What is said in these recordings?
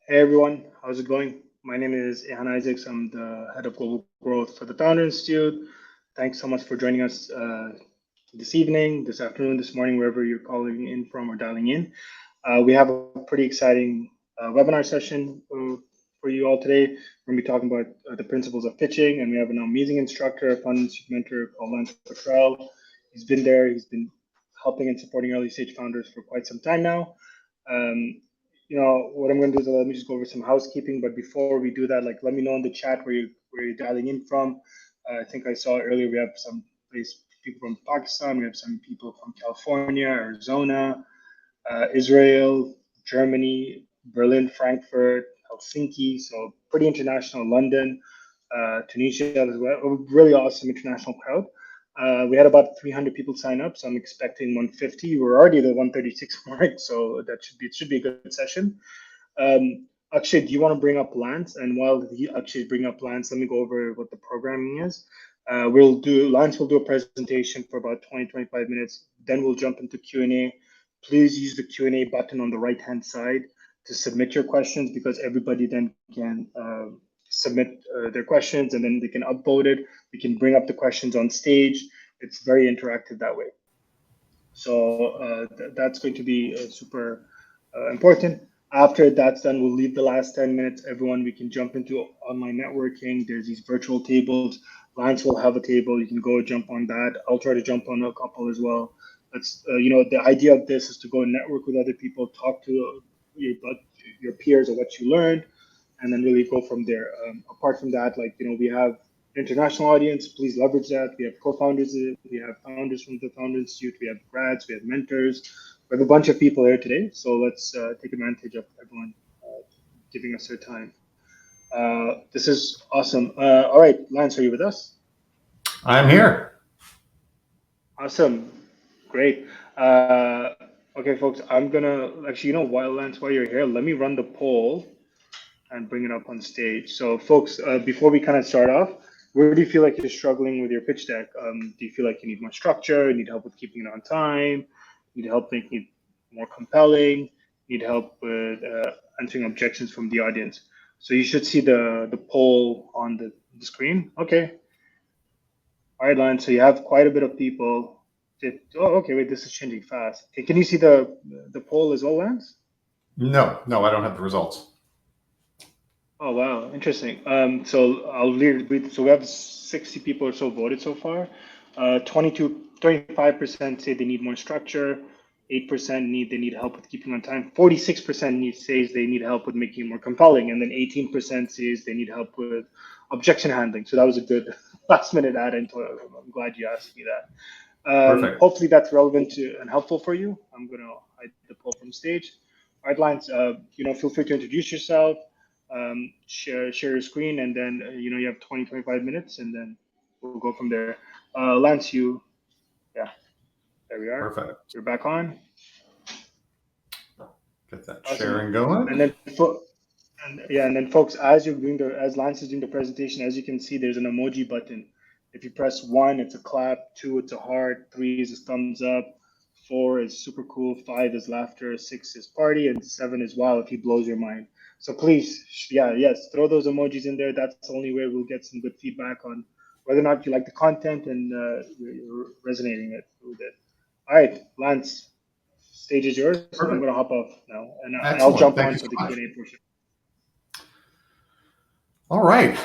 Hey everyone, how's it going? My name is Anonymizer. I'm the head of global growth for the Founder Institute. Thanks so much for joining us this evening, this afternoon, this morning, wherever you're calling in from or dialing in. We have a pretty exciting webinar session for you all today. We're going to be talking about the principles of pitching, and we have an amazing instructor, a fun institute mentor called Cottrell. He's been there. He's been helping and supporting early stage founders for quite some time now. What I'm going to do is let me just go over some housekeeping. But before we do that, let me know in the chat where you're dialing in from. I think I saw earlier we have some people from Pakistan. We have some people from California, Arizona, Israel, Germany, Berlin, Frankfurt, Helsinki. So pretty international. London, Tunisia as well. A really awesome international crowd. We had about 300 people sign up, so I'm expecting 150. We're already at the 136 mark, so it should be a good session. Akshay, do you want to bring up Lance? And while Akshay bring up Lance, let me go over what the programming is. Lance will do a presentation for about 20-25 minutes. Then we'll jump into Q&A. Please use the Q&A button on the right-hand side to submit your questions, because everybody then can submit their questions, and then they can upvote it. We can bring up the questions on stage. It's very interactive that way. So that's going to be super important. After that's done, we'll leave the last 10 minutes. Everyone, we can jump into online networking. There's these virtual tables. Lance will have a table. You can go jump on that. I'll try to jump on a couple as well. That's the idea of this is to go and network with other people, talk to your peers of what you learned, and then really go from there. Apart from that, we have international audience. Please leverage that. We have co-founders. We have founders from the Founder Institute. We have grads. We have mentors. We have a bunch of people here today. So let's take advantage of everyone giving us their time. This is awesome. All right, Lance, are you with us? I'm here. Awesome. Great. Okay, folks, I'm going to actually, while you're here, let me run the poll and bring it up on stage. So folks, before we kind of start off, where do you feel like you're struggling with your pitch deck? Do you feel like you need more structure? Need help with keeping it on time? Need help making it more compelling? Need help with answering objections from the audience? So you should see the poll on the screen. Okay. All right, Lance, so you have quite a bit of people. Okay, wait, this is changing fast. Okay, can you see the poll as well, Lance? No, I don't have the results. Oh, wow, interesting. So I'll read. So we have 60 people or so voted so far. 25% say they need more structure. 8% they need help with keeping on time. 46% says they need help with making it more compelling, and then 18% says they need help with objection handling. So that was a good last-minute add-in. I'm glad you asked me that. Perfect. Hopefully that's relevant and helpful for you. I'm going to hide the poll from stage. All right, Lance, feel free to introduce yourself, share your screen, and then, you have 20-25 minutes, and then we'll go from there. Lance, there we are. Perfect. You're back on. Get that sharing going. And then folks, as Lance is doing the presentation, as you can see, there's an emoji button. If you press 1, it's a clap, 2, it's a heart, 3 is a thumbs up, 4 is super cool, 5 is laughter, 6 is party, and 7 is wow if he blows your mind. So please, throw those emojis in there. That's the only way we'll get some good feedback on whether or not you like the content and you're resonating with it. All right, Lance, stage is yours. So I'm going to hop off now, and I'll jump on for the Q&A portion. All right.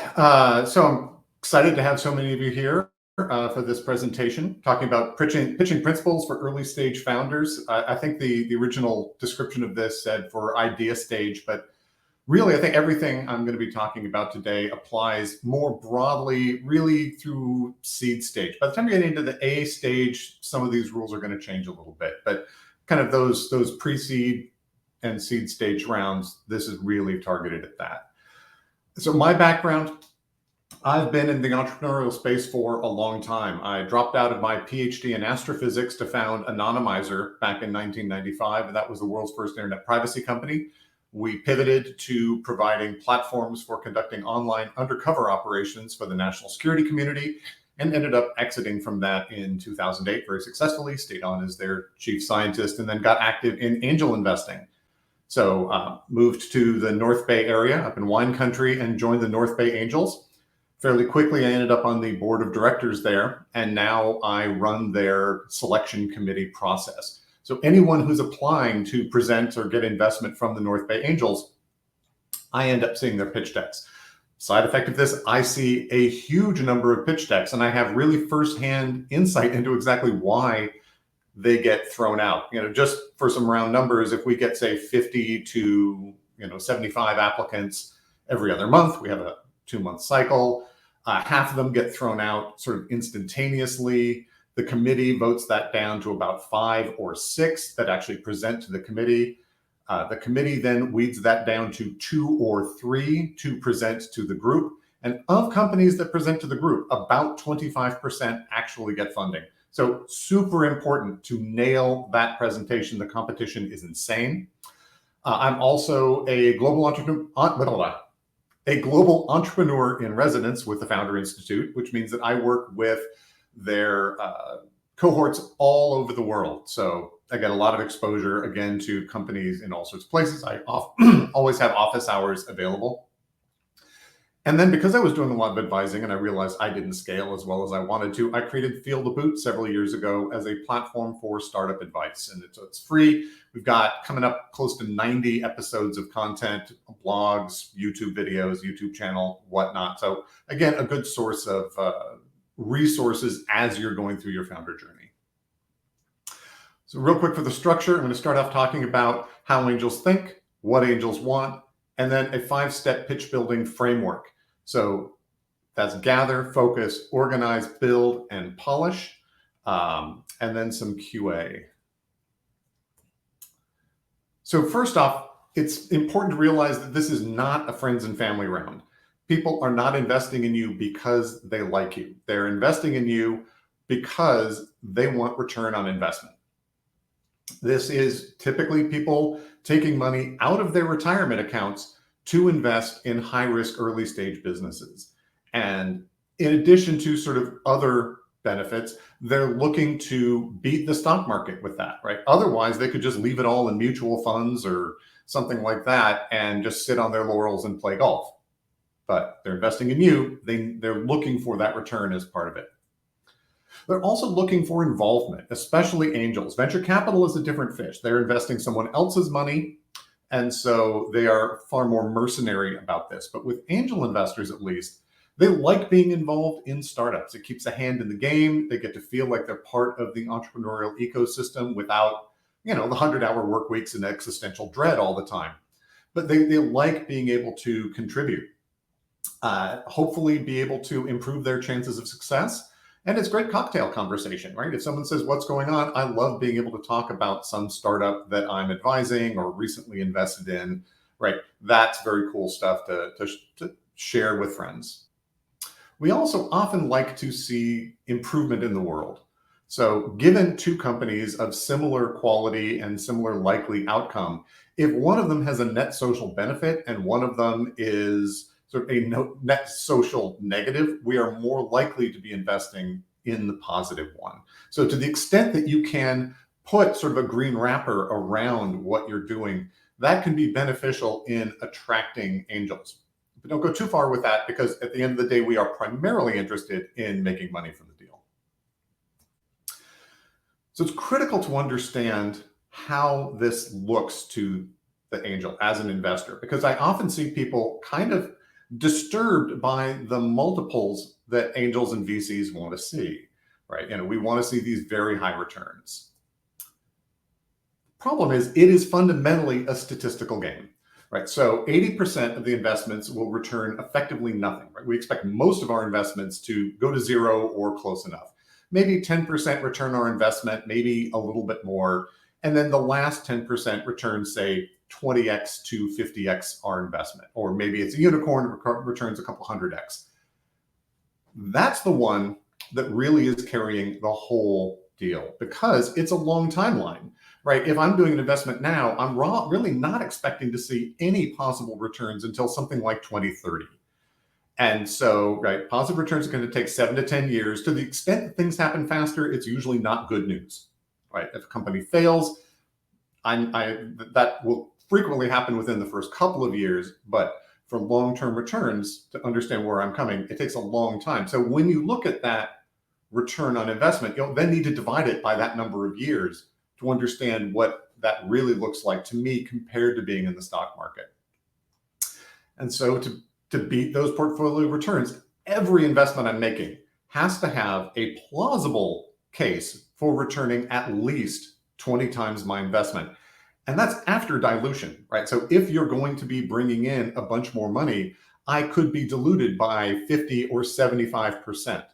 So I'm excited to have so many of you here for this presentation, talking about pitching principles for early stage founders. I think the original description of this said for idea stage, but really I think everything I'm going to be talking about today applies more broadly, really through seed stage. By the time you get into the A stage, some of these rules are going to change a little bit, but kind of those pre-seed and seed stage rounds, this is really targeted at that. So my background, I've been in the entrepreneurial space for a long time. I dropped out of my PhD in astrophysics to found Anonymizer back in 1995, and that was the world's first internet privacy company. We pivoted to providing platforms for conducting online undercover operations for the national security community, and ended up exiting from that in 2008 very successfully, stayed on as their chief scientist, and then got active in angel investing. So moved to the North Bay area up in wine country and joined the North Bay Angels. Fairly quickly, I ended up on the board of directors there, and now I run their selection committee process. So anyone who's applying to present or get investment from the North Bay Angels, I end up seeing their pitch decks. Side effect of this, I see a huge number of pitch decks, and I have really firsthand insight into exactly why they get thrown out. Just for some round numbers, if we get, say, 50 to 75 applicants every other month, we have a 2-month cycle. Half of them get thrown out sort of instantaneously. The committee votes that down to about 5 or 6 that actually present to the committee. The committee then weeds that down to 2 or 3 to present to the group. And of companies that present to the group, about 25% actually get funding. So super important to nail that presentation. The competition is insane. I'm also a global entrepreneur in residence with the Founder Institute, which means that I work with their cohorts all over the world. So I get a lot of exposure, again, to companies in all sorts of places. I always have office hours available. And then because I was doing a lot of advising and I realized I didn't scale as well as I wanted to, I created FeelTheBoot several years ago as a platform for startup advice. And it's free. We've got coming up close to 90 episodes of content, blogs, YouTube videos, YouTube channel, whatnot. So again, a good source of resources as you're going through your founder journey. So real quick for the structure, I'm going to start off talking about how angels think, what angels want, and then a 5-step pitch building framework. So that's gather, focus, organize, build, and polish, and then some QA. So first off, it's important to realize that this is not a friends and family round. People are not investing in you because they like you. They're investing in you because they want return on investment. This is typically people taking money out of their retirement accounts to invest in high-risk early-stage businesses. And in addition to sort of other benefits, they're looking to beat the stock market with that, right? Otherwise, they could just leave it all in mutual funds or something like that and just sit on their laurels and play golf. But they're investing in you. They're looking for that return as part of it. They're also looking for involvement, especially angels. Venture capital is a different fish. They're investing someone else's money, and so they are far more mercenary about this. But with angel investors, at least, they like being involved in startups. It keeps a hand in the game. They get to feel like they're part of the entrepreneurial ecosystem without, the 100-hour work weeks and existential dread all the time. But they like being able to contribute, hopefully be able to improve their chances of success. And it's great cocktail conversation, right? If someone says, what's going on? I love being able to talk about some startup that I'm advising or recently invested in, right? That's very cool stuff to share with friends. We also often like to see improvement in the world. So given 2 companies of similar quality and similar likely outcome, if one of them has a net social benefit and one of them is sort of a net social negative, we are more likely to be investing in the positive one. So to the extent that you can put sort of a green wrapper around what you're doing, that can be beneficial in attracting angels. But don't go too far with that, because at the end of the day, we are primarily interested in making money from the deal. So it's critical to understand how this looks to the angel as an investor, because I often see people kind of disturbed by the multiples that angels and VCs want to see, right? We want to see these very high returns. Problem is, it is fundamentally a statistical game, right? So 80% of the investments will return effectively nothing, right? We expect most of our investments to go to 0 or close enough. Maybe 10% return our investment, maybe a little bit more. And then the last 10% returns, say, 20x to 50x our investment, or maybe it's a unicorn returns a couple 100x. That's the one that really is carrying the whole deal, because it's a long timeline, right? If I'm doing an investment now, I'm really not expecting to see any possible returns until something like 2030. And so, right, positive returns are going to take 7 to 10 years. To the extent that things happen faster, it's usually not good news, right? If a company fails, that will frequently happen within the first couple of years, but for long-term returns, to understand where I'm coming, it takes a long time. So when you look at that return on investment, you'll then need to divide it by that number of years to understand what that really looks like to me compared to being in the stock market. And so to beat those portfolio returns, every investment I'm making has to have a plausible case for returning at least 20 times my investment. And that's after dilution, right? So if you're going to be bringing in a bunch more money, I could be diluted by 50 or 75%.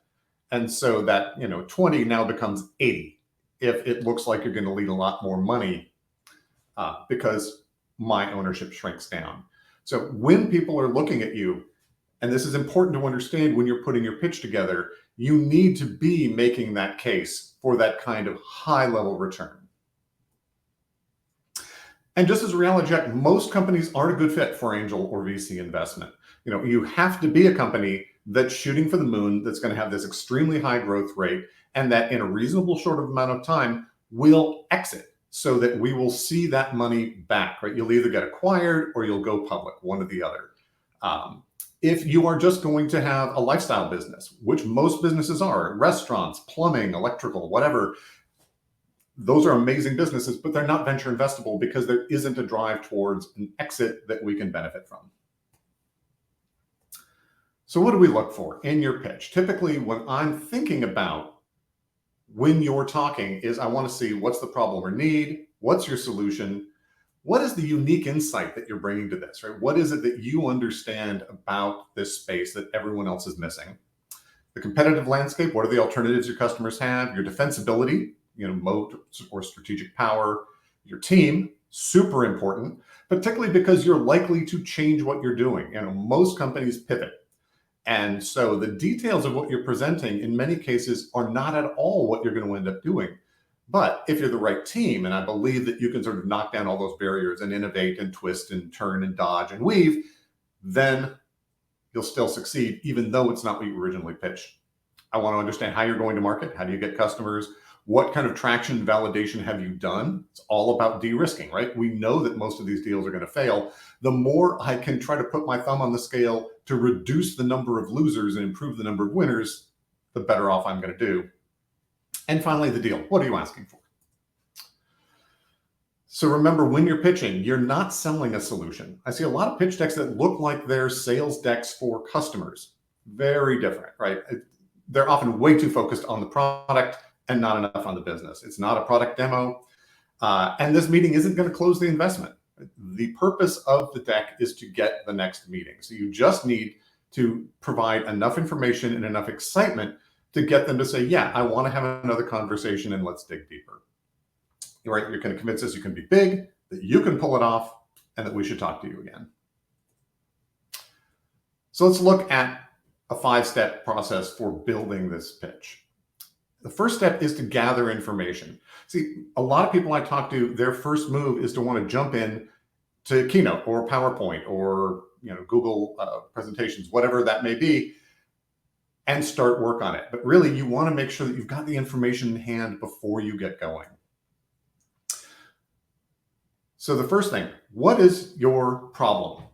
And so that, 20 now becomes 80 if it looks like you're going to lead a lot more money because my ownership shrinks down. So when people are looking at you, and this is important to understand when you're putting your pitch together, you need to be making that case for that kind of high level return. And just as a reality check, most companies aren't a good fit for angel or VC investment. You have to be a company that's shooting for the moon, that's going to have this extremely high growth rate, and that in a reasonable short amount of time will exit so that we will see that money back, right? You'll either get acquired or you'll go public, one or the other. If you are just going to have a lifestyle business, which most businesses are, restaurants, plumbing, electrical, whatever, those are amazing businesses, but they're not venture investable because there isn't a drive towards an exit that we can benefit from. So what do we look for in your pitch? Typically, when I'm thinking about when you're talking is I want to see what's the problem or need, what's your solution, what is the unique insight that you're bringing to this, right? What is it that you understand about this space that everyone else is missing? The competitive landscape, what are the alternatives your customers have? Your defensibility, moat or strategic power. Your team, super important, particularly because you're likely to change what you're doing. Most companies pivot. And so the details of what you're presenting in many cases are not at all what you're going to end up doing. But if you're the right team, and I believe that you can sort of knock down all those barriers and innovate and twist and turn and dodge and weave, then you'll still succeed, even though it's not what you originally pitched. I want to understand how you're going to market. How do you get customers? What kind of traction and validation have you done? It's all about de-risking, right? We know that most of these deals are going to fail. The more I can try to put my thumb on the scale to reduce the number of losers and improve the number of winners, the better off I'm going to do. And finally, the deal. What are you asking for? So remember, when you're pitching, you're not selling a solution. I see a lot of pitch decks that look like they're sales decks for customers. Very different, right? They're often way too focused on the product and not enough on the business. It's not a product demo. And this meeting isn't going to close the investment. The purpose of the deck is to get the next meeting. So you just need to provide enough information and enough excitement to get them to say, yeah, I want to have another conversation and let's dig deeper. Right? You're going to convince us you can be big, that you can pull it off, and that we should talk to you again. So let's look at a 5-step process for building this pitch. The first step is to gather information. See, a lot of people I talk to, their first move is to want to jump in to Keynote or PowerPoint or Google presentations, whatever that may be, and start work on it. But really, you want to make sure that you've got the information in hand before you get going. So the first thing, what is your problem?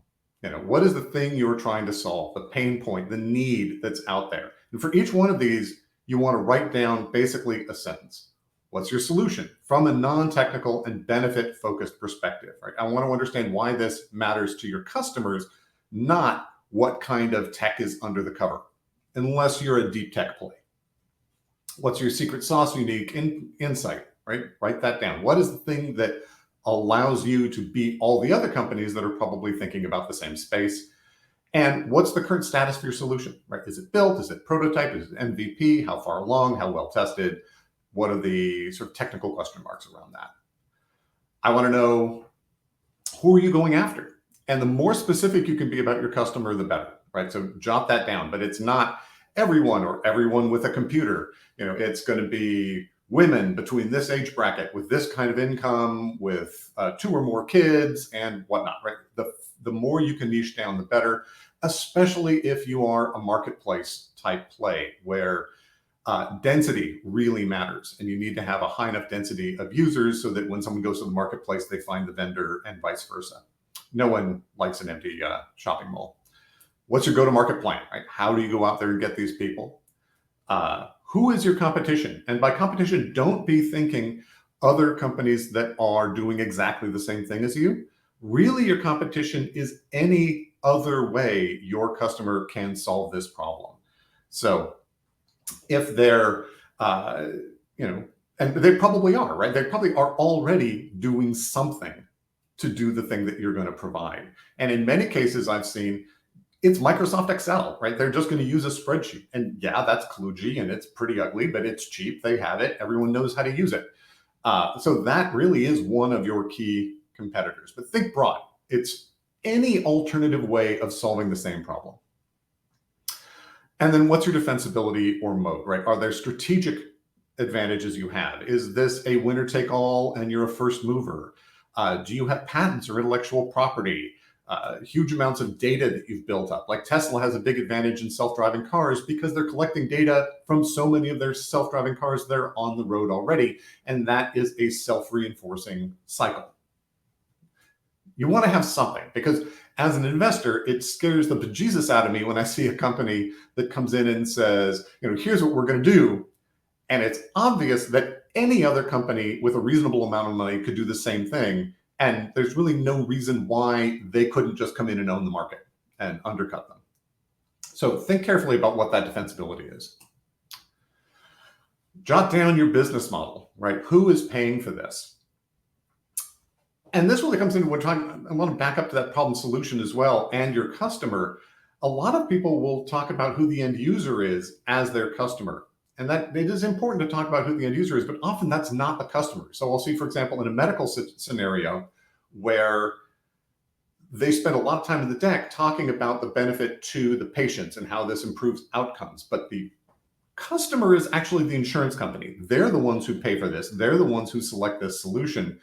What is the thing you're trying to solve, the pain point, the need that's out there? And for each one of these, you want to write down basically a sentence. What's your solution from a non-technical and benefit-focused perspective, right? I want to understand why this matters to your customers, not what kind of tech is under the cover, unless you're a deep tech play. What's your secret sauce, unique insight, right? Write that down. What is the thing that allows you to beat all the other companies that are probably thinking about the same space? And what's the current status for your solution, right? Is it built? Is it prototype? Is it MVP? How far along? How well tested? What are the sort of technical question marks around that? I want to know, who are you going after? And the more specific you can be about your customer, the better, right? So jot that down, but it's not everyone or everyone with a computer. It's going to be women between this age bracket with this kind of income, with 2 or more kids and whatnot, right? The more you can niche down, the better, especially if you are a marketplace type play where Density really matters, and you need to have a high enough density of users so that when someone goes to the marketplace, they find the vendor and vice versa. No one likes an empty shopping mall. What's your go-to-market plan, right? How do you go out there and get these people? Who is your competition? And by competition, don't be thinking other companies that are doing exactly the same thing as you. Really, your competition is any other way your customer can solve this problem. So if they're, and they probably are, right? They probably are already doing something to do the thing that you're going to provide. And in many cases I've seen, it's Microsoft Excel, right? They're just going to use a spreadsheet. And yeah, that's kludgy and it's pretty ugly, but it's cheap. They have it. Everyone knows how to use it. So that really is one of your key competitors. But think broad. It's any alternative way of solving the same problem. And then what's your defensibility or moat, right? Are there strategic advantages you have? Is this a winner take all and you're a first mover? Do you have patents or intellectual property? Huge amounts of data that you've built up. Like Tesla has a big advantage in self-driving cars because they're collecting data from so many of their self-driving cars that are on the road already. And that is a self-reinforcing cycle. You want to have something, because as an investor, it scares the bejesus out of me when I see a company that comes in and says, here's what we're going to do. And it's obvious that any other company with a reasonable amount of money could do the same thing. And there's really no reason why they couldn't just come in and own the market and undercut them. So think carefully about what that defensibility is. Jot down your business model, right? Who is paying for this? And this really comes into what I want to back up to that problem solution as well, and your customer. A lot of people will talk about who the end user is as their customer. And that it is important to talk about who the end user is, but often that's not the customer. So I'll see, for example, in a medical scenario where they spend a lot of time in the deck talking about the benefit to the patients and how this improves outcomes. But the customer is actually the insurance company. They're the ones who pay for this. They're the ones who select this solution.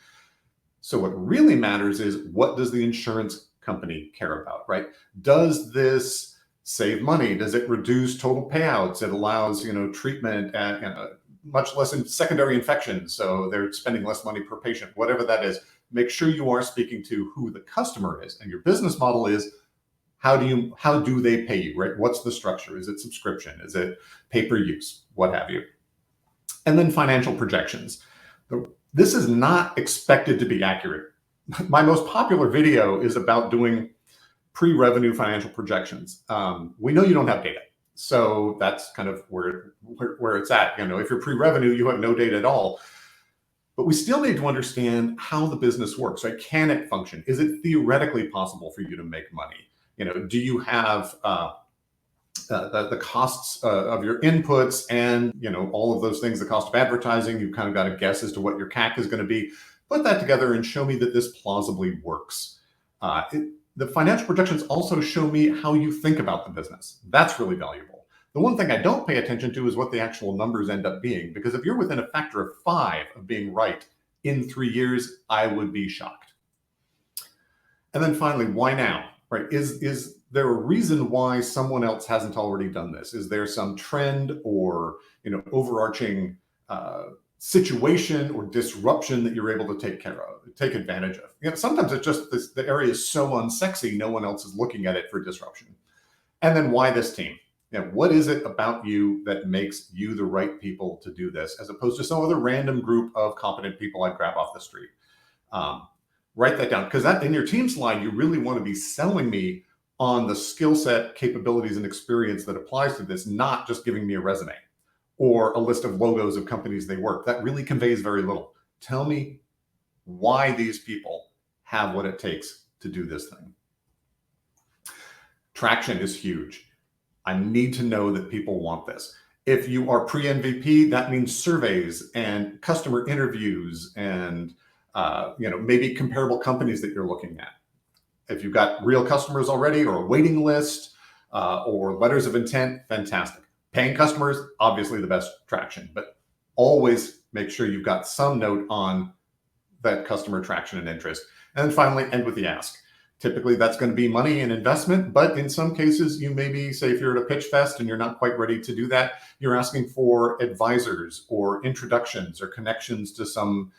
So what really matters is, what does the insurance company care about, right? Does this save money? Does it reduce total payouts? It allows, treatment and much less in secondary infections. So they're spending less money per patient, whatever that is. Make sure you are speaking to who the customer is, and your business model is, how do they pay you, right? What's the structure? Is it subscription? Is it pay-per-use? What have you? And then financial projections. This is not expected to be accurate. My most popular video is about doing pre-revenue financial projections. We know you don't have data. So that's kind of where it's at. If you're pre-revenue, you have no data at all. But we still need to understand how the business works, right? Can it function? Is it theoretically possible for you to make money? Do you have the costs of your inputs and all of those things, the cost of advertising? You've kind of got a guess as to what your CAC is going to be. Put that together and show me that this plausibly works. The financial projections also show me how you think about the business. That's really valuable. The one thing I don't pay attention to is what the actual numbers end up being, because if you're within a factor of 5 of being right in 3 years, I would be shocked. And then finally, why now, right? Is there a reason why someone else hasn't already done this? Is there some trend or overarching situation or disruption that you're able to take advantage of? Sometimes it's just the area is so unsexy, no one else is looking at it for disruption. And then why this team? What is it about you that makes you the right people to do this, as opposed to some other random group of competent people I'd grab off the street? Write that down, because that in your team slide, you really want to be selling me on the skill set, capabilities, and experience that applies to this, not just giving me a resume or a list of logos of companies they work. That really conveys very little. Tell me why these people have what it takes to do this thing. Traction is huge. I need to know that people want this. If you are pre-MVP, that means surveys and customer interviews and maybe comparable companies that you're looking at. If you've got real customers already, or a waiting list, or letters of intent, fantastic. Paying customers, obviously the best traction, but always make sure you've got some note on that customer traction and interest. And then finally, end with the ask. Typically, that's going to be money and investment, but in some cases, you maybe say if you're at a pitch fest and you're not quite ready to do that, you're asking for advisors or introductions or connections to some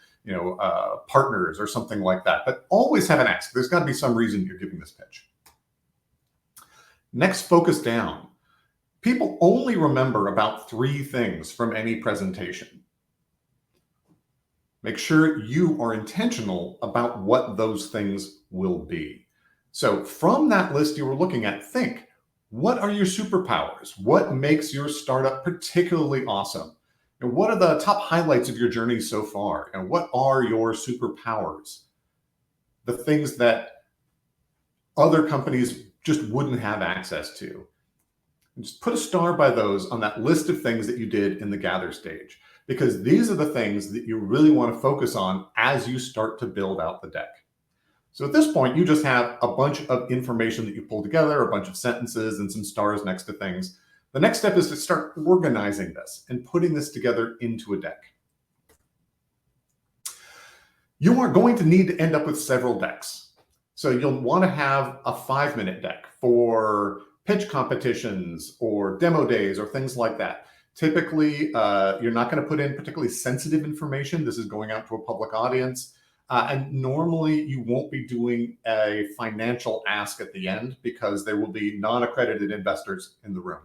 partners or something like that. But always have an ask. There's got to be some reason you're giving this pitch. Next, focus down. People only remember about 3 things from any presentation. Make sure you are intentional about what those things will be. So from that list you were looking at, think, what are your superpowers? What makes your startup particularly awesome? And what are the top highlights of your journey so far? And what are your superpowers? The things that other companies just wouldn't have access to. And just put a star by those on that list of things that you did in the gather stage, because these are the things that you really want to focus on as you start to build out the deck. So at this point, you just have a bunch of information that you pull together, a bunch of sentences and some stars next to things. The next step is to start organizing this and putting this together into a deck. You are going to need to end up with several decks. So you'll want to have a 5-minute deck for pitch competitions or demo days or things like that. Typically, you're not going to put in particularly sensitive information. This is going out to a public audience. And normally you won't be doing a financial ask at the end because there will be non-accredited investors in the room.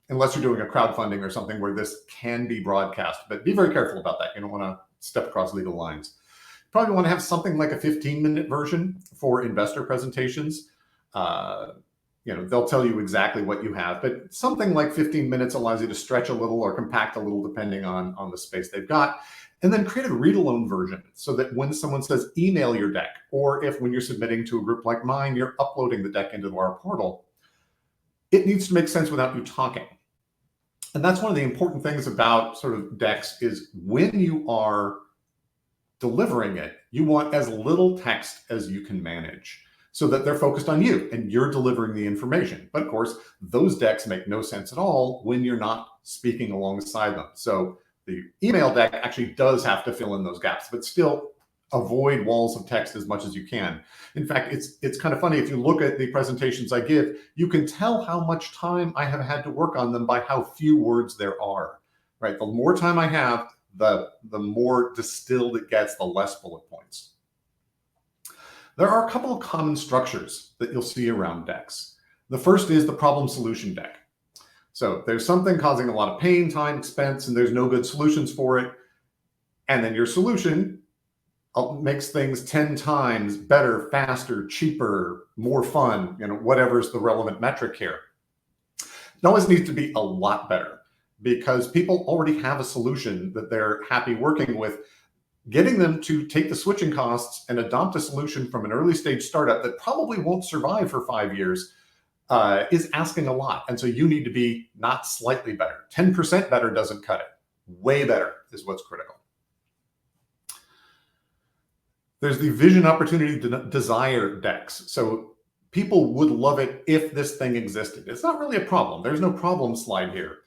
Unless you're doing a crowdfunding or something where this can be broadcast. But be very careful about that. You don't want to step across legal lines. Probably want to have something like a 15-minute version for investor presentations. They'll tell you exactly what you have, but something like 15 minutes allows you to stretch a little or compact a little depending on the space they've got. And then create a read-alone version so that when someone says email your deck, or if when you're submitting to a group like mine, you're uploading the deck into our portal, it needs to make sense without you talking. And that's one of the important things about sort of decks is when you are delivering it, you want as little text as you can manage so that they're focused on you and you're delivering the information. But of course, those decks make no sense at all when you're not speaking alongside them. So the email deck actually does have to fill in those gaps, but still avoid walls of text as much as you can. In fact, it's kind of funny. If you look at the presentations I give, you can tell how much time I have had to work on them by how few words there are, right? The more time I have, the more distilled it gets, the less bullet points. There are a couple of common structures that you'll see around decks. The first is the problem solution deck. So there's something causing a lot of pain, time, expense, and there's no good solutions for it. And then your solution makes things 10 times better, faster, cheaper, more fun, whatever's the relevant metric here. It always needs to be a lot better because people already have a solution that they're happy working with. Getting them to take the switching costs and adopt a solution from an early stage startup that probably won't survive for 5 years is asking a lot. And so you need to be not slightly better. 10% better doesn't cut it. Way better is what's critical. There's the vision, opportunity, desire decks. So people would love it if this thing existed. It's not really a problem. There's no problem slide here.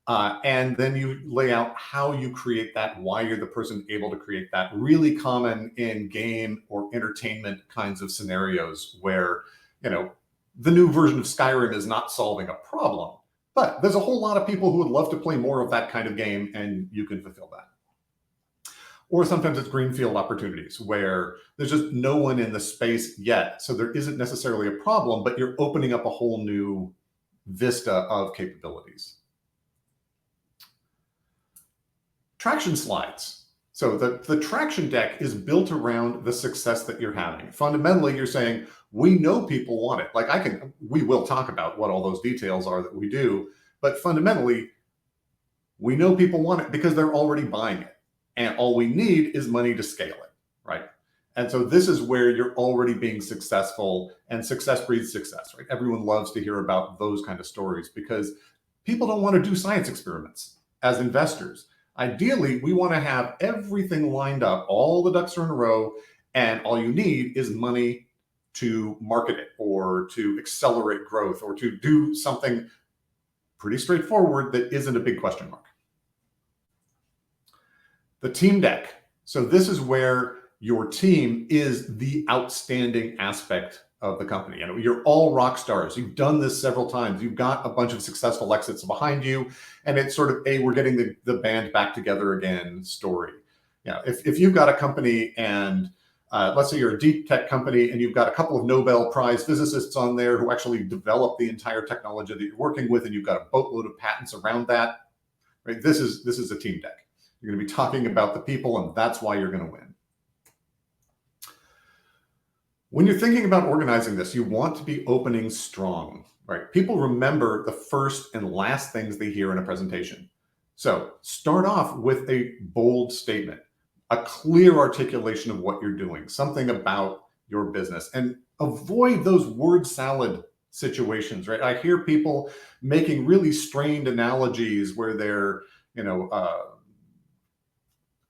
And then you lay out how you create that, why you're the person able to create that. Really common in game or entertainment kinds of scenarios where, the new version of Skyrim is not solving a problem, but there's a whole lot of people who would love to play more of that kind of game, and you can fulfill that. Or sometimes it's greenfield opportunities where there's just no one in the space yet. So there isn't necessarily a problem, but you're opening up a whole new vista of capabilities. Traction slides. So the traction deck is built around the success that you're having. Fundamentally, you're saying, we know people want it. We will talk about what all those details are that we do, but fundamentally, we know people want it because they're already buying it. And all we need is money to scale it, right? And so this is where you're already being successful, and success breeds success, right? Everyone loves to hear about those kind of stories because people don't want to do science experiments as investors. Ideally, we want to have everything lined up, all the ducks are in a row, and all you need is money to market it or to accelerate growth or to do something pretty straightforward that isn't a big question mark. The team deck. So this is where your team is the outstanding aspect of the company. You're all rock stars. You've done this several times. You've got a bunch of successful exits behind you, and it's sort of a we're getting the band back together again story. If you've got a company and let's say you're a deep tech company and you've got a couple of Nobel Prize physicists on there who actually developed the entire technology that you're working with, and you've got a boatload of patents around that, right? This is a team deck. You're going to be talking about the people, and that's why you're going to win. When you're thinking about organizing this, you want to be opening strong, right? People remember the first and last things they hear in a presentation. So start off with a bold statement, a clear articulation of what you're doing, something about your business, and avoid those word salad situations, right? I hear people making really strained analogies where they're,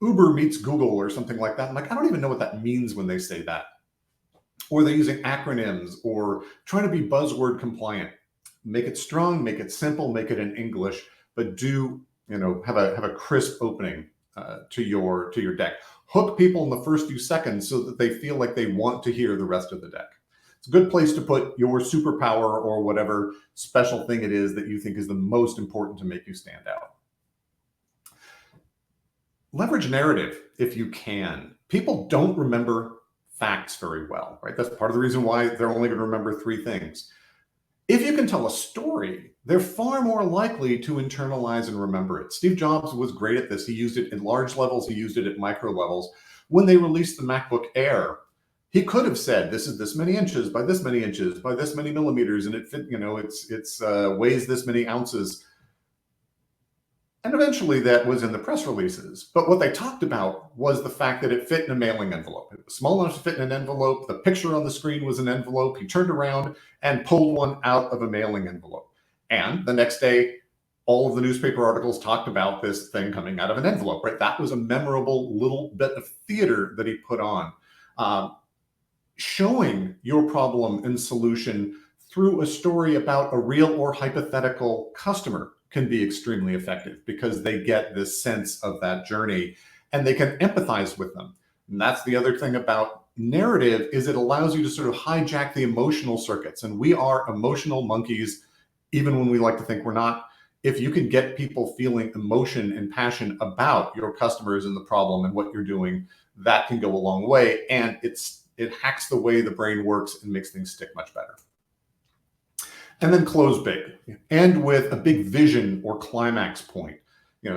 Uber meets Google or something like that. I'm like, I don't even know what that means when they say that. Or they're using acronyms or trying to be buzzword compliant. Make it strong, make it simple, make it in English, but do have a crisp opening to your deck. Hook people in the first few seconds so that they feel like they want to hear the rest of the deck. It's a good place to put your superpower or whatever special thing it is that you think is the most important to make you stand out. Leverage narrative if you can. People don't remember facts very well, right? That's part of the reason why they're only going to remember 3 things. If you can tell a story, they're far more likely to internalize and remember it. Steve Jobs was great at this. He used it in large levels. He used it at micro levels. When they released the MacBook Air, he could have said, this is this many inches by this many inches by this many millimeters, and it fit, it's weighs this many ounces. And eventually that was in the press releases. But what they talked about was the fact that it fit in a mailing envelope. It was small enough to fit in an envelope. The picture on the screen was an envelope. He turned around and pulled one out of a mailing envelope. And the next day, all of the newspaper articles talked about this thing coming out of an envelope, right? That was a memorable little bit of theater that he put on. Showing your problem and solution through a story about a real or hypothetical customer can be extremely effective because they get this sense of that journey and they can empathize with them. And that's the other thing about narrative, is it allows you to sort of hijack the emotional circuits. And we are emotional monkeys, even when we like to think we're not. If you can get people feeling emotion and passion about your customers and the problem and what you're doing, that can go a long way. And it hacks the way the brain works and makes things stick much better. And then close big, and with a big vision or climax point.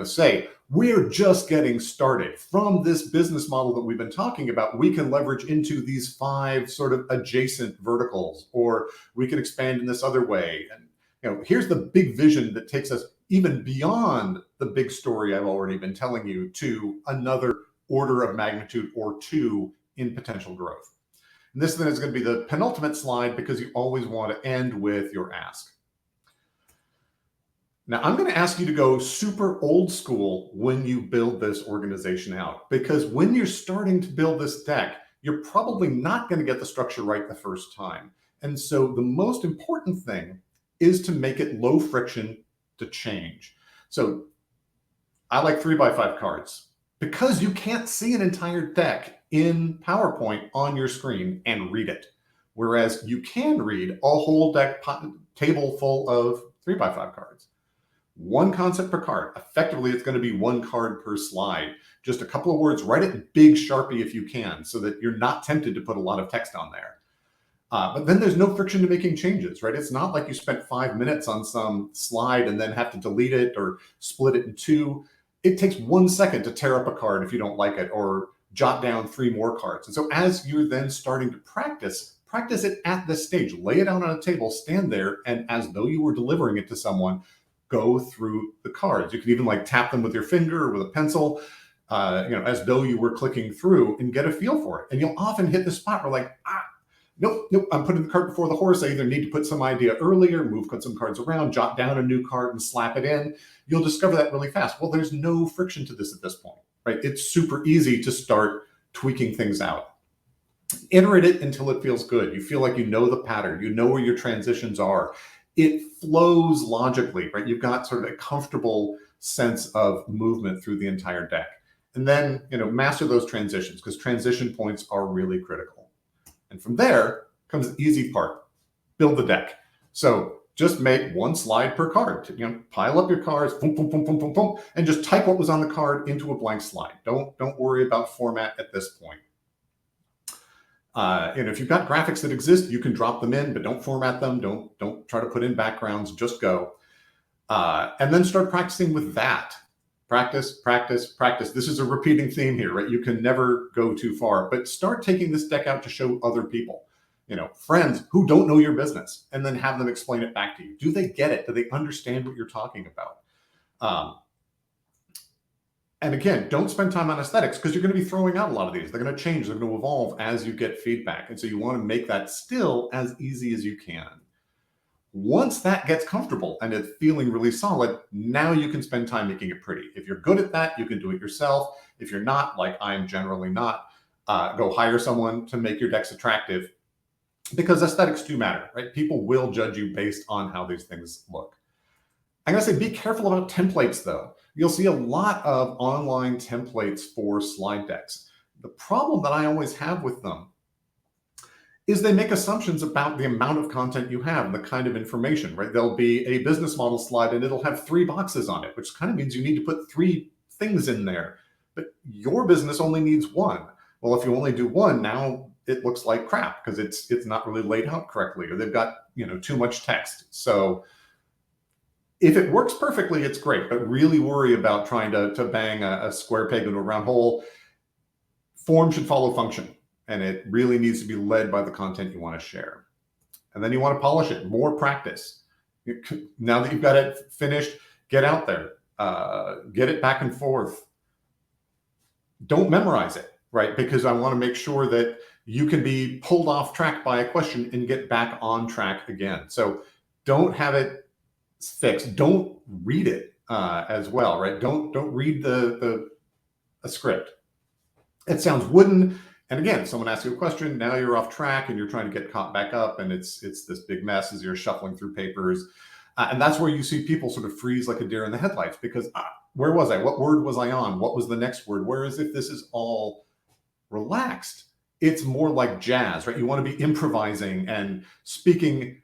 Say, we're just getting started. From this business model that we've been talking about, we can leverage into these 5 sort of adjacent verticals, or we can expand in this other way. And here's the big vision that takes us even beyond the big story I've already been telling you to another order of magnitude or 2 in potential growth. And this then is going to be the penultimate slide, because you always want to end with your ask. Now, I'm going to ask you to go super old school when you build this organization out, because when you're starting to build this deck, you're probably not going to get the structure right the first time. And so the most important thing is to make it low friction to change. So I like 3x5 cards, because you can't see an entire deck in PowerPoint on your screen and read it. Whereas you can read a whole deck table full of 3x5 cards. 1 concept per card. Effectively, it's going to be 1 card per slide. Just a couple of words, write it in big Sharpie if you can, so that you're not tempted to put a lot of text on there. But then there's no friction to making changes, right? It's not like you spent 5 minutes on some slide and then have to delete it or split it in 2. It takes 1 second to tear up a card if you don't like it, or jot down 3 more cards. And so as you're then starting to practice it at this stage. Lay it out on a table, stand there, and as though you were delivering it to someone, go through the cards. You can even like tap them with your finger or with a pencil, as though you were clicking through, and get a feel for it. And you'll often hit the spot where like, nope, I'm putting the cart before the horse. I either need to put some idea earlier, move some cards around, jot down a new card and slap it in. You'll discover that really fast. Well, there's no friction to this at this point, right? It's super easy to start tweaking things out. Iterate it until it feels good. You feel like you know the pattern, you know where your transitions are. It flows logically, right? You've got sort of a comfortable sense of movement through the entire deck. And then, master those transitions, because transition points are really critical. And from there comes the easy part. Build the deck. So just make one slide per card. Pile up your cards, boom, boom, boom, boom, boom, boom, and just type what was on the card into a blank slide. Don't worry about format at this point. And if you've got graphics that exist, you can drop them in, but don't format them. Don't try to put in backgrounds. Just go. And then start practicing with that. Practice, practice, practice. This is a repeating theme here, right? You can never go too far, but start taking this deck out to show other people, friends who don't know your business, and then have them explain it back to you. Do they get it? Do they understand what you're talking about? And again, don't spend time on aesthetics, because you're going to be throwing out a lot of these. They're going to change. They're going to evolve as you get feedback. And so you want to make that still as easy as you can. Once that gets comfortable and it's feeling really solid, now you can spend time making it pretty. If you're good at that, you can do it yourself. If you're not, like I'm generally not, go hire someone to make your decks attractive, because aesthetics do matter, right? People will judge you based on how these things look. I'm going to say be careful about templates, though. You'll see a lot of online templates for slide decks. The problem that I always have with them is they make assumptions about the amount of content you have and the kind of information, right? There'll be a business model slide and it'll have 3 boxes on it, which kind of means you need to put 3 things in there. But your business only needs 1. Well, if you only do 1, now it looks like crap because it's not really laid out correctly, or they've got too much text. So if it works perfectly, it's great, but really worry about trying to bang a square peg into a round hole. Form should follow function, and it really needs to be led by the content you want to share. And then you want to polish it. More practice. Now that you've got it finished, get out there, get it back and forth. Don't memorize it, right? Because I want to make sure that you can be pulled off track by a question and get back on track again. So don't have it fixed. Don't read it as well, right? Don't read a script. It sounds wooden. And again, someone asks you a question, now you're off track and you're trying to get caught back up, and it's this big mess as you're shuffling through papers. And that's where you see people sort of freeze like a deer in the headlights, because where was I? What word was I on? What was the next word? Whereas if this is all relaxed, it's more like jazz, right? You want to be improvising and speaking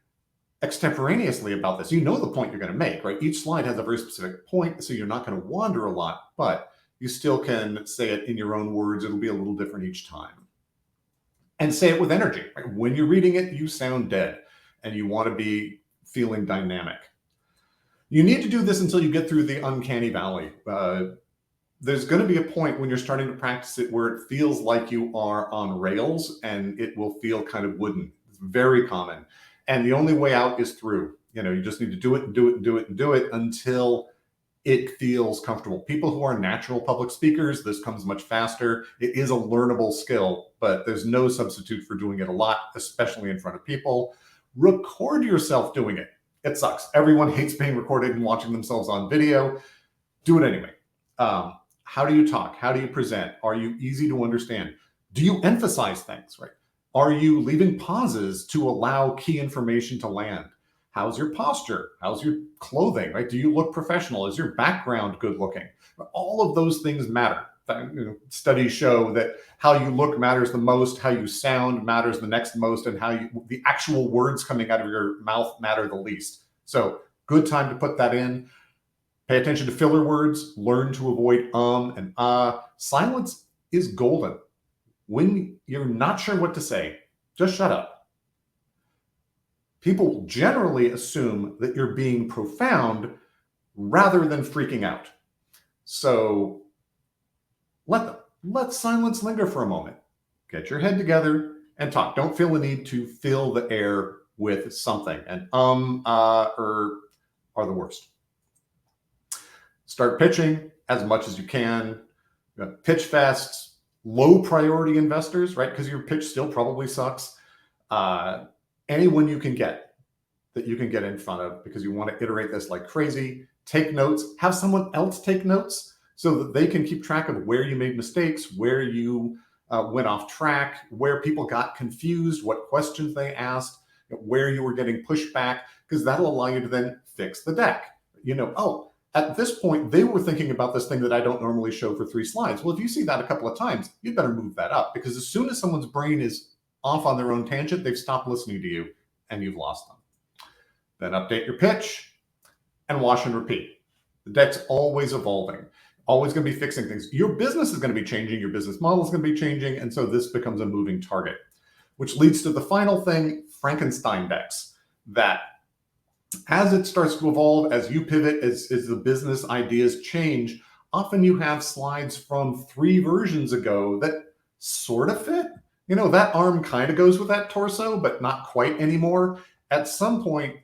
extemporaneously about this. You know the point you're going to make, right? Each slide has a very specific point, so you're not going to wander a lot, but you still can say it in your own words. It'll be a little different each time. And say it with energy, right? When you're reading it, you sound dead, and you want to be feeling dynamic. You need to do this until you get through the uncanny valley. There's going to be a point when you're starting to practice it where it feels like you are on rails, and it will feel kind of wooden. It's very common. And the only way out is through. You just need to do it and do it and do it and do it until it feels comfortable. People who are natural public speakers, this comes much faster. It is a learnable skill, but there's no substitute for doing it a lot, especially in front of people. Record yourself doing it. It sucks. Everyone hates being recorded and watching themselves on video. Do it anyway. How do you talk? How do you present? Are you easy to understand? Do you emphasize things, right? Are you leaving pauses to allow key information to land? How's your posture? How's your clothing, right? Do you look professional? Is your background good looking? All of those things matter. Studies show that how you look matters the most, how you sound matters the next most, and the actual words coming out of your mouth matter the least. So good time to put that in. Pay attention to filler words. Learn to avoid and Silence is golden. When you're not sure what to say, just shut up. People generally assume that you're being profound rather than freaking out. So let silence linger for a moment. Get your head together and talk. Don't feel the need to fill the air with something. And are the worst. Start pitching as much as you can. Pitch fests, low priority investors, right? Because your pitch still probably sucks. Anyone you can get that you can get in front of, because you want to iterate this like crazy. Take notes. Have someone else take notes so that they can keep track of where you made mistakes, where you went off track, where people got confused, what questions they asked, where you were getting pushback, because that'll allow you to then fix the deck. At this point, they were thinking about this thing that I don't normally show for 3 slides. Well, if you see that a couple of times, you better move that up, because as soon as someone's brain is off on their own tangent, they've stopped listening to you and you've lost them. Then update your pitch and wash and repeat. The deck's always evolving, always going to be fixing things. Your business is going to be changing, your business model is going to be changing, and so this becomes a moving target, which leads to the final thing, Frankenstein decks, that as it starts to evolve, as you pivot, as the business ideas change, often you have slides from 3 versions ago that sort of fit. You know, that arm kind of goes with that torso, but not quite anymore. At some point,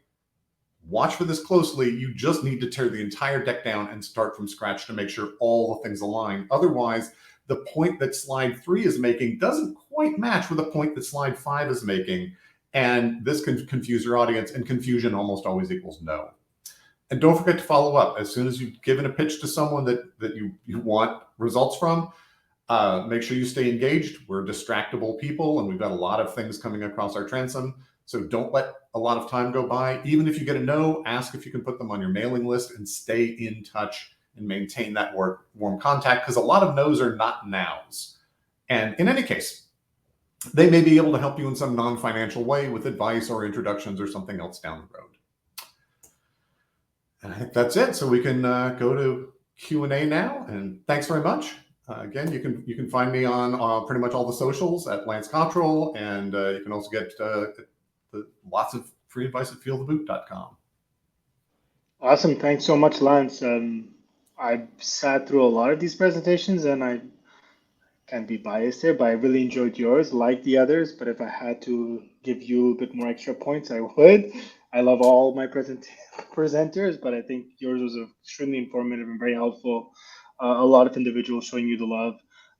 watch for this closely. You just need to tear the entire deck down and start from scratch to make sure all the things align. Otherwise, the point that slide 3 is making doesn't quite match with the point that slide 5 is making. And this can confuse your audience, and confusion almost always equals no. And don't forget to follow up. As soon as you've given a pitch to someone that you want results from, make sure you stay engaged. We're distractible people, and we've got a lot of things coming across our transom. So don't let a lot of time go by. Even if you get a no, ask if you can put them on your mailing list and stay in touch and maintain that warm contact, because a lot of no's are not nows. And in any case, they may be able to help you in some non-financial way with advice or introductions or something else down the road. And I think that's it. So we can go to Q&A now. And thanks very much. Again, you can find me on pretty much all the socials at Lance Cottrell, and you can also get lots of free advice at FeelTheBoot.com. Awesome. Thanks so much, Lance. I sat through a lot of these presentations, and I can be biased here, but I really enjoyed yours, like the others. But if I had to give you a bit more extra points, I would. I love all my presenters, but I think yours was extremely informative and very helpful. A lot of individuals showing you the love.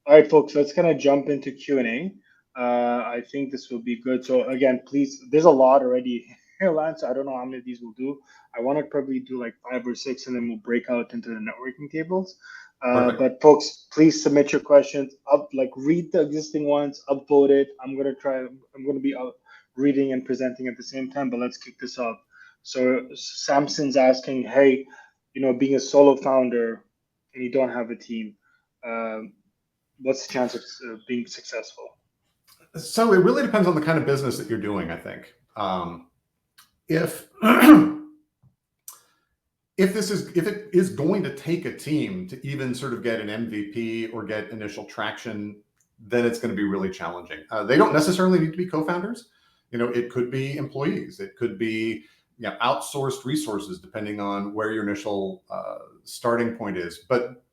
All right, folks, let's kind of jump into Q&A. I think this will be good. So again, please, there's a lot already here, Lance. So I don't know how many of these we'll do. I want to probably do like 5 or 6, and then we'll break out into the networking tables. But folks, please submit your questions. Read the existing ones, upvote it. I'm gonna be reading and presenting at the same time. But let's kick this off. So Samson's asking, hey, being a solo founder and you don't have a team, what's the chance of being successful? So it really depends on the kind of business that you're doing, I think. If it is going to take a team to even sort of get an MVP or get initial traction, then it's going to be really challenging. They don't necessarily need to be co-founders. It could be employees. It could be outsourced resources, depending on where your initial starting point is. But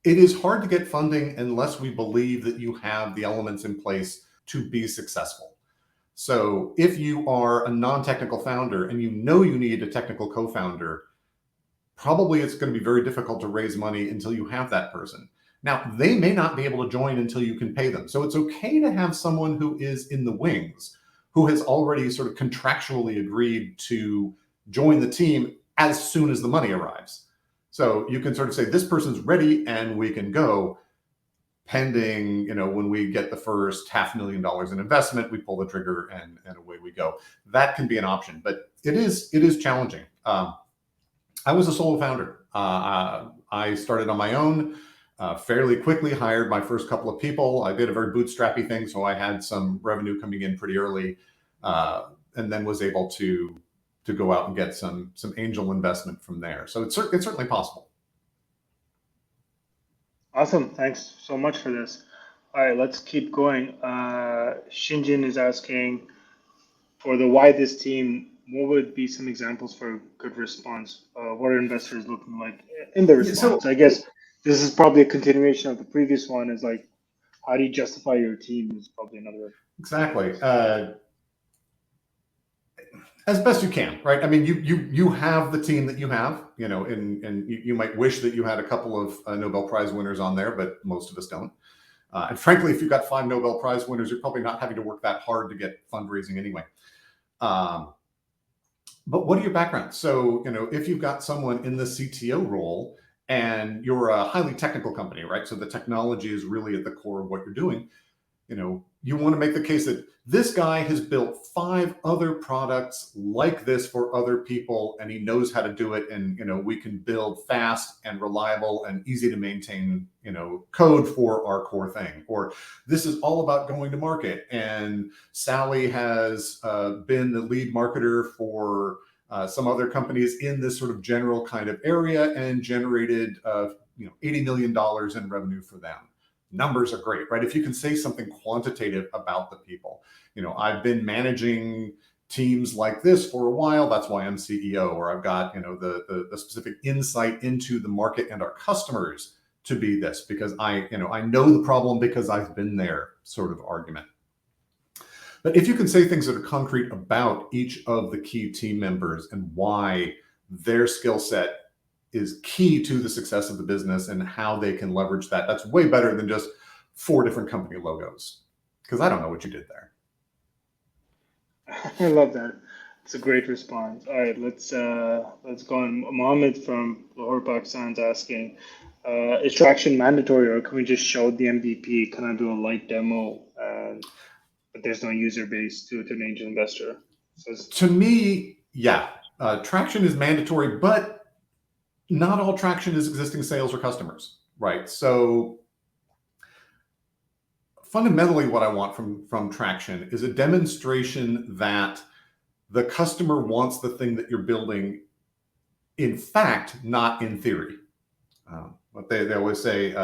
it is hard to get funding unless we believe that you have the elements in place to be successful. So if you are a non-technical founder and you need a technical co-founder, probably it's going to be very difficult to raise money until you have that person. Now, they may not be able to join until you can pay them. So it's okay to have someone who is in the wings, who has already sort of contractually agreed to join the team as soon as the money arrives. So you can sort of say, this person's ready and we can go, pending, when we get the first $500,000 in investment, we pull the trigger and away we go. That can be an option, but it is challenging. I was a solo founder. I started on my own, fairly quickly hired my first couple of people. I did a very bootstrappy thing, so I had some revenue coming in pretty early, and then was able to go out and get some angel investment from there. So it's certainly possible. Awesome. Thanks so much for this. All right, let's keep going. Shinjin is asking, for the why this team, what would be some examples for a good response? What are investors looking like in the response? So I guess this is probably a continuation of the previous one, is like, how do you justify your team is probably another. Exactly. As best you can, right? I mean, you have the team that you have, and you might wish that you had a couple of Nobel Prize winners on there, but most of us don't. And frankly, if you've got 5 Nobel Prize winners, you're probably not having to work that hard to get fundraising anyway. But what are your backgrounds? So, if you've got someone in the CTO role and you're a highly technical company, right? So the technology is really at the core of what you're doing. you want to make the case that this guy has built 5 other products like this for other people, and he knows how to do it. And, we can build fast and reliable and easy to maintain, code for our core thing. Or this is all about going to market. And Sally has been the lead marketer for some other companies in this sort of general kind of area and generated, $80 million in revenue for them. Numbers are great, right? If you can say something quantitative about the people, I've been managing teams like this for a while. That's why I'm CEO, or I've got, the specific insight into the market and our customers to be this, because I know the problem because I've been there, sort of argument. But if you can say things that are concrete about each of the key team members and why their skill set is key to the success of the business and how they can leverage that, that's way better than just 4 different company logos, because I don't know what you did there. I love that. It's a great response. All right, let's go on. Mohammed from Lahore, Pakistan is asking, is traction mandatory, or can we just show the MVP, kind of do a light demo, but there's no user base to an angel investor? To me, yeah, traction is mandatory, but not all traction is existing sales or customers, right? So fundamentally, what I want from traction is a demonstration that the customer wants the thing that you're building, in fact, not in theory. What they always say,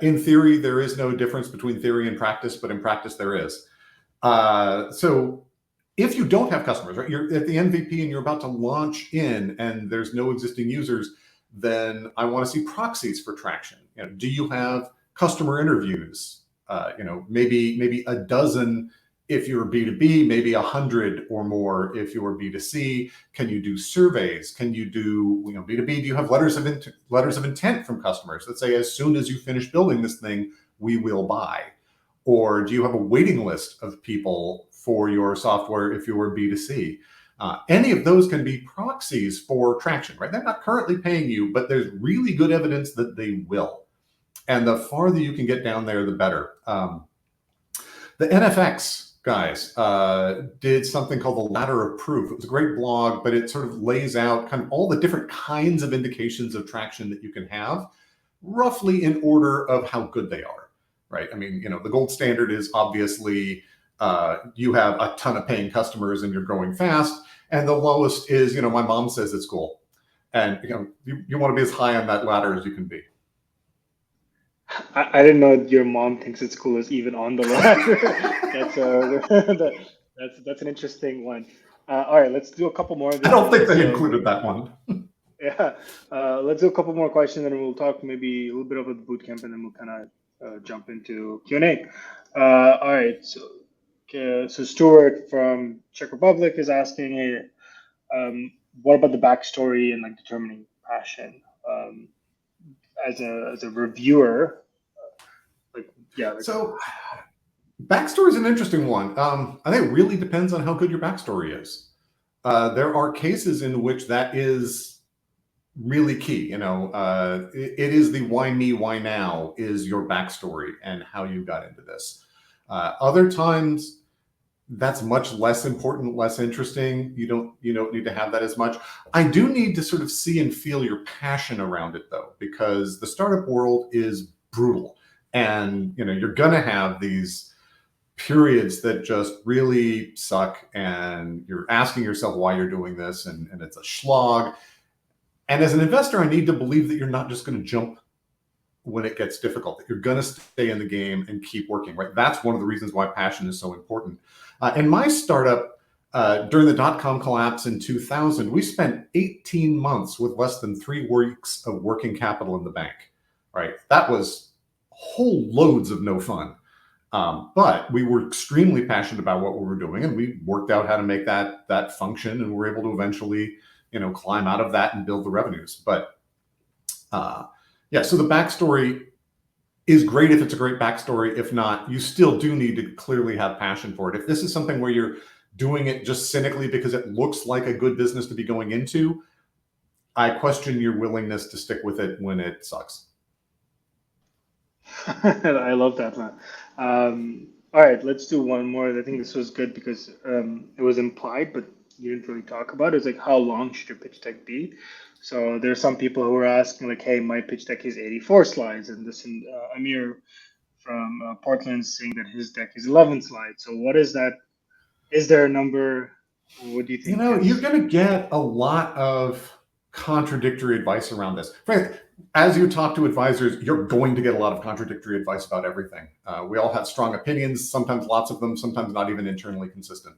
in theory, there is no difference between theory and practice, but in practice, there is. So if you don't have customers, right, you're at the MVP and you're about to launch in and there's no existing users, then I want to see proxies for traction. Do you have customer interviews? Maybe a dozen if you're B2B, maybe 100 or more if you're B2C. Can you do surveys? Can you do, B2B? Do you have letters of intent from customers that say, as soon as you finish building this thing, we will buy? Or do you have a waiting list of people for your software if you were B2C? Any of those can be proxies for traction, right? They're not currently paying you, but there's really good evidence that they will. And the farther you can get down there, the better. The NFX guys did something called the ladder of proof. It was a great blog, but it sort of lays out kind of all the different kinds of indications of traction that you can have, roughly in order of how good they are, right? I mean, the gold standard is obviously you have a ton of paying customers and you're growing fast. And the lowest is, my mom says it's cool. And you want to be as high on that ladder as you can be. I didn't know your mom thinks it's cool as even on the ladder. That's an interesting one. All right, let's do a couple more of these. I don't think they included that one. Yeah, let's do a couple more questions, and we'll talk maybe a little bit about the bootcamp, and then we'll kind of jump into Q&A. All right, so Stuart from Czech Republic is asking, what about the backstory and determining passion? As a reviewer, So backstory is an interesting one. I think it really depends on how good your backstory is. There are cases in which that is really key. It is the why me, why now is your backstory and how you got into this. Other times, that's much less important, less interesting. You don't need to have that as much. I do need to sort of see and feel your passion around it, though, because the startup world is brutal, and you're gonna have these periods that just really suck, and you're asking yourself why you're doing this, and it's a slog. And as an investor, I need to believe that you're not just going to jump when it gets difficult, that you're going to stay in the game and keep working, right? That's one of the reasons why passion is so important. In my startup, during the dot-com collapse in 2000, we spent 18 months with less than 3 weeks of working capital in the bank, right? That was whole loads of no fun. But we were extremely passionate about what we were doing, and we worked out how to make that function, and were able to eventually, climb out of that and build the revenues. But yeah, so the backstory is great if it's a great backstory. If not, you still do need to clearly have passion for it. If this is something where you're doing it just cynically because it looks like a good business to be going into, I question your willingness to stick with it when it sucks. I love that, man. All right, let's do one more. I think this was good because it was implied, but you didn't really talk about it. It's like how long should your pitch deck be? So there's some people who are asking like, hey, my pitch deck is 84 slides, and this and Amir from Portland is saying that his deck is 11 slides. So what is that? Is there a number? What do you You think know, you're is? going to get a lot of contradictory advice around this. Frankly, as you talk to advisors, you're going to get a lot of contradictory advice about everything. We all have strong opinions, sometimes lots of them, sometimes not even internally consistent.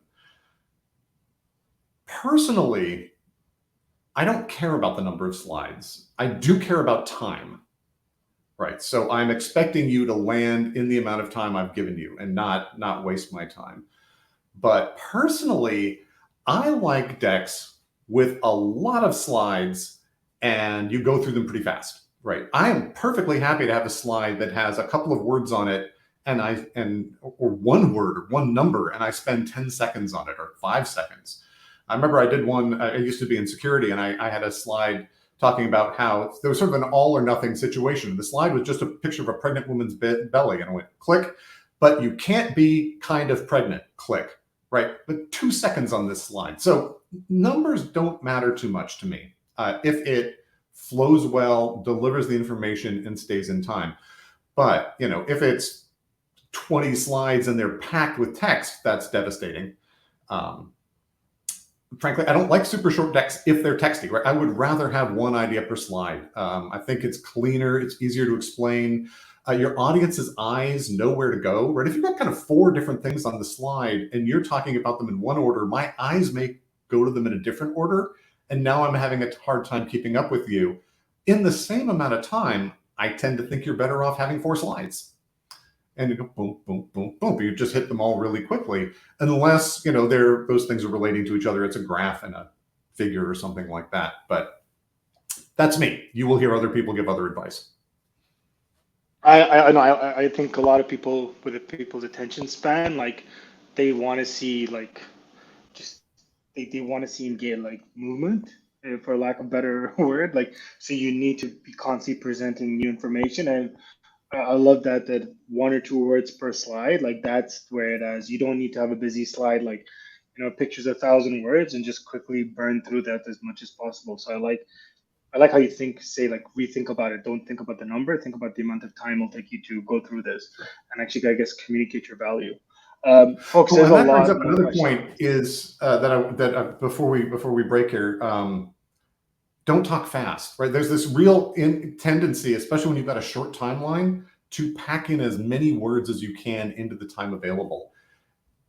Personally, I don't care about the number of slides. I do care about time, right? So I'm expecting you to land in the amount of time I've given you and not waste my time. But personally, I like decks with a lot of slides and you go through them pretty fast, right? I am perfectly happy to have a slide that has a couple of words on it or one word or one number, and I spend 10 seconds on it or 5 seconds. I remember I did one, I used to be in security, and I had a slide talking about how there was sort of an all or nothing situation. The slide was just a picture of a pregnant woman's belly, and I went, click, but you can't be kind of pregnant, click, right? But 2 seconds on this slide. So numbers don't matter too much to me if it flows well, delivers the information, and stays in time. But if it's 20 slides and they're packed with text, that's devastating. Frankly, I don't like super short decks if they're texty, right? I would rather have one idea per slide. I think it's cleaner, it's easier to explain. Your audience's eyes know where to go, right? If you've got kind of 4 different things on the slide and you're talking about them in one order, my eyes may go to them in a different order. And now I'm having a hard time keeping up with you. In the same amount of time, I tend to think you're better off having 4 slides. And you go boom, boom, boom, boom. You just hit them all really quickly, unless those things are relating to each other. It's a graph and a figure or something like that. But that's me. You will hear other people give other advice. I know. I think a lot of people with people's attention span, like they want to see like just they want to see and get like movement, for lack of a better word. Like so, you need to be constantly presenting new information, and I love that 1 or 2 words per slide. Like that's where it is. You don't need to have a busy slide like pictures 1,000 words and just quickly burn through that as much as possible. So I like how you say like rethink about it. Don't think about the number. Think about the amount of time it'll take you to go through this, and actually, I guess, communicate your value. Folks, Oh, there's and a that brings lot up more another questions. point is before we break here, don't talk fast, right? There's this real tendency, especially when you've got a short timeline, to pack in as many words as you can into the time available.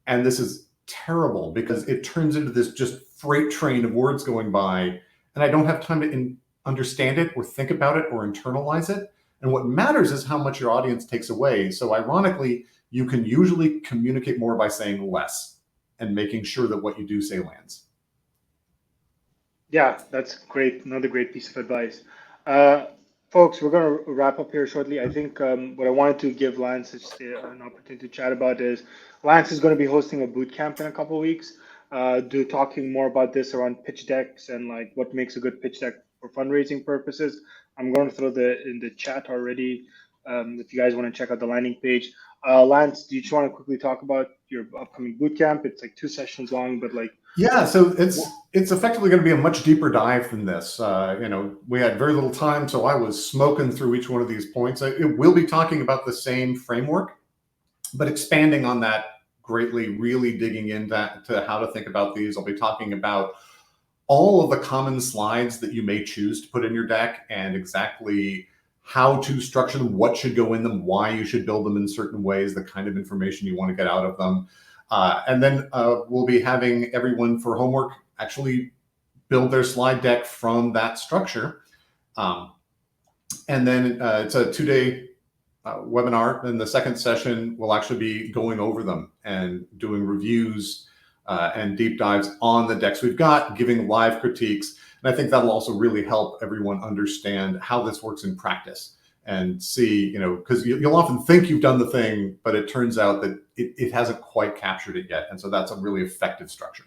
And this is terrible because it turns into this just freight train of words going by, and I don't have time to understand it or think about it or internalize it. And what matters is how much your audience takes away. So ironically, you can usually communicate more by saying less and making sure that what you do say lands. Yeah, that's great. Another great piece of advice. Uh, Folks, we're going to wrap up here shortly. I think what I wanted to give Lance an opportunity to chat about is Lance is going to be hosting a boot camp in a couple of weeks, talking more about this around pitch decks and like what makes a good pitch deck for fundraising purposes. I'm going to throw in the chat already if you guys want to check out the landing page. Lance, do you just want to quickly talk about your upcoming boot camp? It's like 2 sessions long, but like, Yeah, so it's effectively going to be a much deeper dive than this. We had very little time, so I was smoking through each one of these points. It will be talking about the same framework, but expanding on that greatly, really digging into how to think about these. I'll be talking about all of the common slides that you may choose to put in your deck and exactly how to structure them, what should go in them, why you should build them in certain ways, the kind of information you want to get out of them. And then we'll be having everyone for homework actually build their slide deck from that structure. And then it's a 2-day webinar. And the second session will actually be going over them and doing reviews and deep dives on the decks we've got, giving live critiques. And I think that'll also really help everyone understand how this works in practice and see, because you'll often think you've done the thing, but it turns out that it hasn't quite captured it yet. And so that's a really effective structure.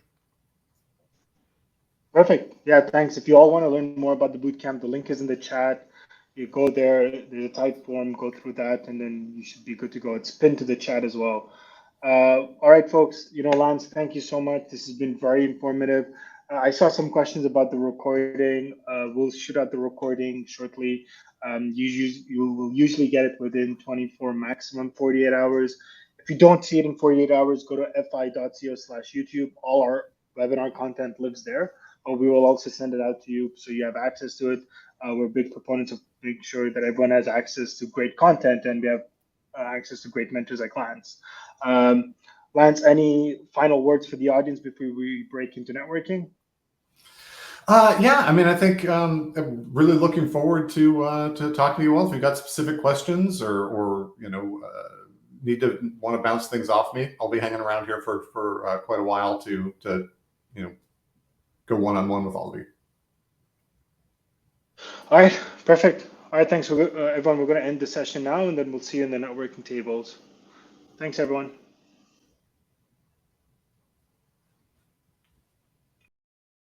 perfect. Yeah, thanks. If you all want to learn more about the bootcamp, the link is in the chat. You go there, there's a type form, go through that, and then you should be good to go. It's pinned to the chat as well. All right, folks. Lance, thank you so much. This has been very informative. I saw some questions about the recording. We'll shoot out the recording shortly. You will usually get it within 24, maximum 48 hours. If you don't see it in 48 hours, go to fi.co/YouTube. All our webinar content lives there, but we will also send it out to you so you have access to it. We're big proponents of making sure that everyone has access to great content and we have access to great mentors like Lance. Lance, any final words for the audience before we break into networking? Yeah, I mean, I think I'm really looking forward to talking to you all. If you've got specific questions or want to bounce things off me, I'll be hanging around here for quite a while to go one-on-one with all of you. All right, perfect. All right, thanks for everyone. We're going to end the session now, and then we'll see you in the networking tables. Thanks, everyone.